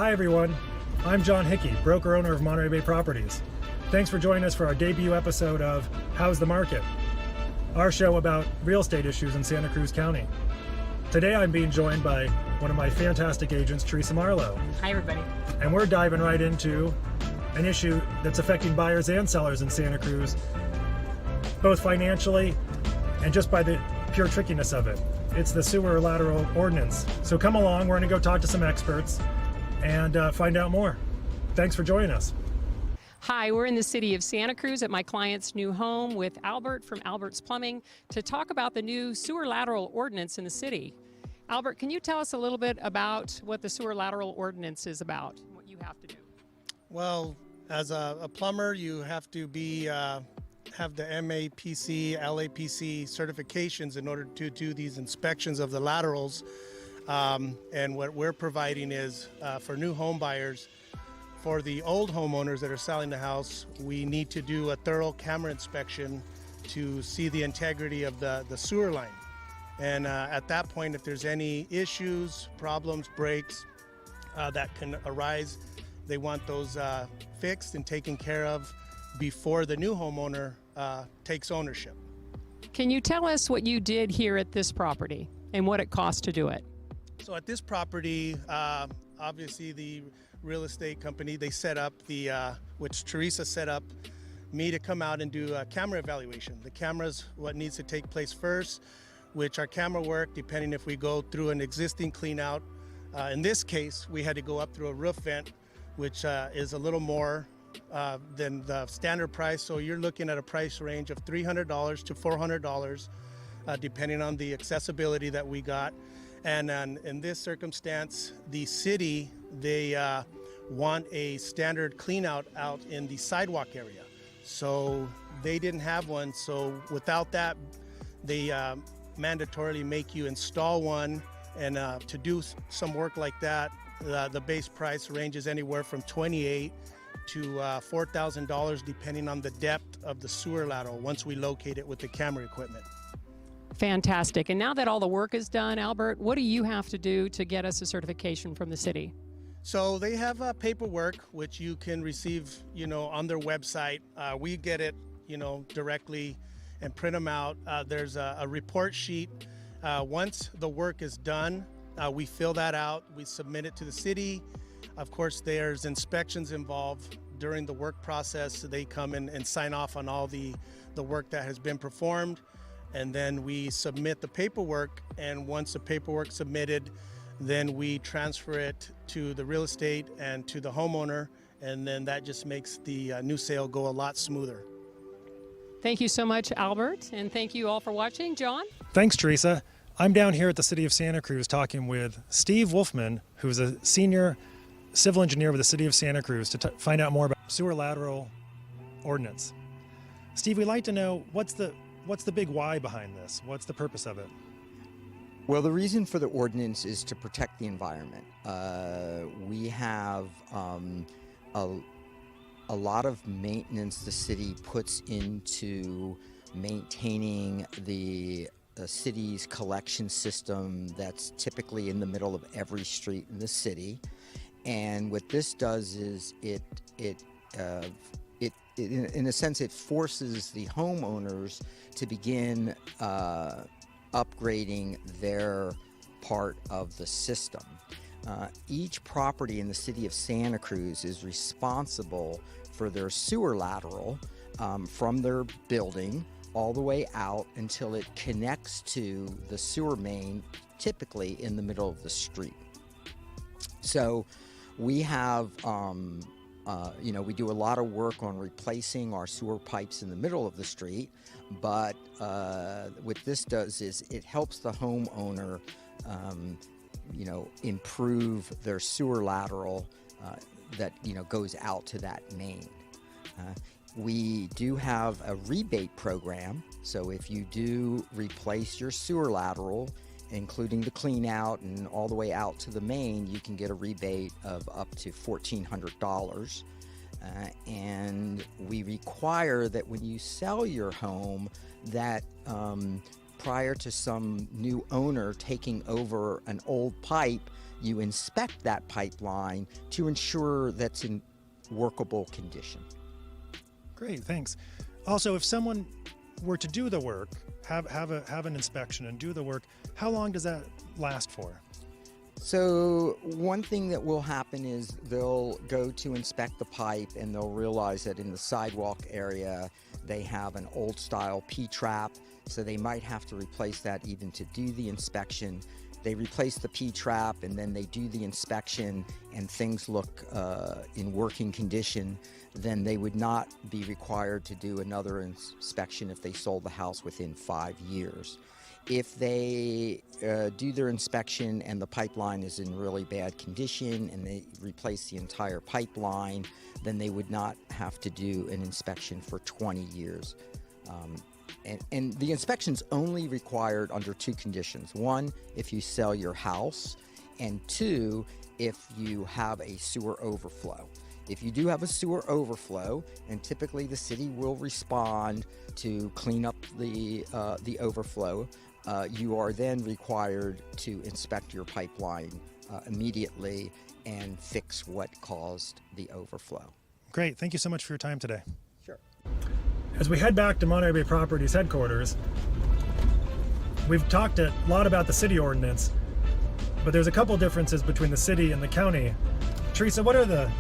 Hi everyone. I'm John Hickey, broker owner of Monterey Bay Properties. Thanks for joining us for our debut episode of How's the Market? Our show about real estate issues in Santa Cruz County. Today I'm being joined by one of my fantastic agents, Teresa Marlowe. Hi everybody. And we're diving right into an issue that's affecting buyers and sellers in Santa Cruz, both financially and just by the pure trickiness of it. It's the sewer lateral ordinance. So come along, we're gonna go talk to some experts and find out more. Thanks for joining us. Hi, we're in the city of Santa Cruz at my client's new home with Albert from Albert's Plumbing to talk about the new sewer lateral ordinance in the city. Albert, can you tell us a little bit about what the sewer lateral ordinance is about and what you have to do? Well, as a plumber, you have to be have the MAPC, LAPC certifications in order to do these inspections of the laterals. And what we're providing is for new home buyers, for the old homeowners that are selling the house, we need to do a thorough camera inspection to see the integrity of the sewer line. And at that point, if there's any issues, problems, breaks that can arise, they want those fixed and taken care of before the new homeowner takes ownership. Can you tell us what you did here at this property and what it cost to do it? So at this property, obviously the real estate company, they set up which Teresa set up, me to come out and do a camera evaluation. The camera's what needs to take place first, which our camera work, depending if we go through an existing clean out. In this case, we had to go up through a roof vent, which is a little more than the standard price. So you're looking at a price range of $300 to $400, depending on the accessibility that we got. And in this circumstance, the city, they want a standard clean out in the sidewalk area. So they didn't have one. So without that, they mandatorily make you install one. And to do some work like that, the base price ranges anywhere from $28,000 to $4,000, depending on the depth of the sewer lateral once we locate it with the camera equipment. Fantastic. And now that all the work is done, Albert, what do you have to do to get us a certification from the city? So they have paperwork which you can receive, on their website. We get it, directly and print them out. There's a report sheet. Once the work is done, we fill that out. We submit it to the city. Of course, there's inspections involved during the work process. So they come in and sign off on all the work that has been performed. And then we submit the paperwork, and once the paperwork's submitted, then we transfer it to the real estate and to the homeowner, and then that just makes the new sale go a lot smoother. Thank you so much, Albert, and thank you all for watching. John? Thanks, Teresa. I'm down here at the city of Santa Cruz talking with Steve Wolfman, who's a senior civil engineer with the city of Santa Cruz, to find out more about sewer lateral ordinance. Steve, we'd like to know what's the big why behind this? What's the purpose of it? Well, the reason for the ordinance is to protect the environment. We have a lot of maintenance the city puts into maintaining the city's collection system that's typically in the middle of every street in the city. And what this does is it in a sense, it forces the homeowners to begin upgrading their part of the system. Each property in the city of Santa Cruz is responsible for their sewer lateral from their building all the way out until it connects to the sewer main, typically in the middle of the street. So we have we do a lot of work on replacing our sewer pipes in the middle of the street, but what this does is it helps the homeowner, improve their sewer lateral that, goes out to that main. We do have a rebate program, so if you do replace your sewer lateral, including the clean out and all the way out to the main, you can get a rebate of up to $1,400. And we require that when you sell your home, that prior to some new owner taking over an old pipe, you inspect that pipeline to ensure that's in workable condition. Great, thanks. Also, if someone were to do the work, have an inspection and do the work, how long does that last for? So one thing that will happen is they'll go to inspect the pipe and they'll realize that in the sidewalk area they have an old style P-trap, so they might have to replace that even to do the inspection. They replace the P-trap and then they do the inspection and things look in working condition, then they would not be required to do another inspection if they sold the house within 5 years. If they do their inspection and the pipeline is in really bad condition and they replace the entire pipeline, then they would not have to do an inspection for 20 years. And the inspection's only required under 2 conditions. 1, if you sell your house, and 2, if you have a sewer overflow. If you do have a sewer overflow, and typically the city will respond to clean up the overflow, you are then required to inspect your pipeline immediately and fix what caused the overflow. Great, thank you so much for your time today. Sure. As we head back to Monterey Bay Properties headquarters, we've talked a lot about the city ordinance, but there's a couple differences between the city and the county. Teresa, what are the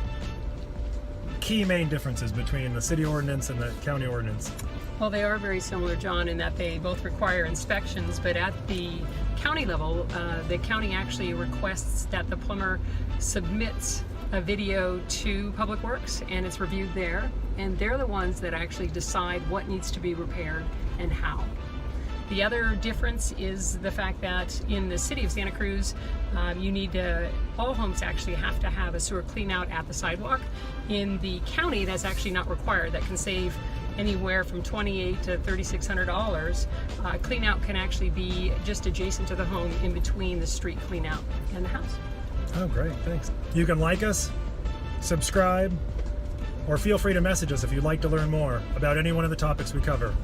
key main differences between the city ordinance and the county ordinance? Well, they are very similar, John, in that they both require inspections, but at the county level, the county actually requests that the plumber submits a video to Public Works and it's reviewed there, and they're the ones that actually decide what needs to be repaired and how. The other difference is the fact that in the city of Santa Cruz, all homes actually have to have a sewer clean out at the sidewalk. In the county, that's actually not required. That can save anywhere from $2,800 to $3,600. Clean out can actually be just adjacent to the home in between the street clean out and the house. Oh, great, thanks. You can like us, subscribe, or feel free to message us if you'd like to learn more about any one of the topics we cover.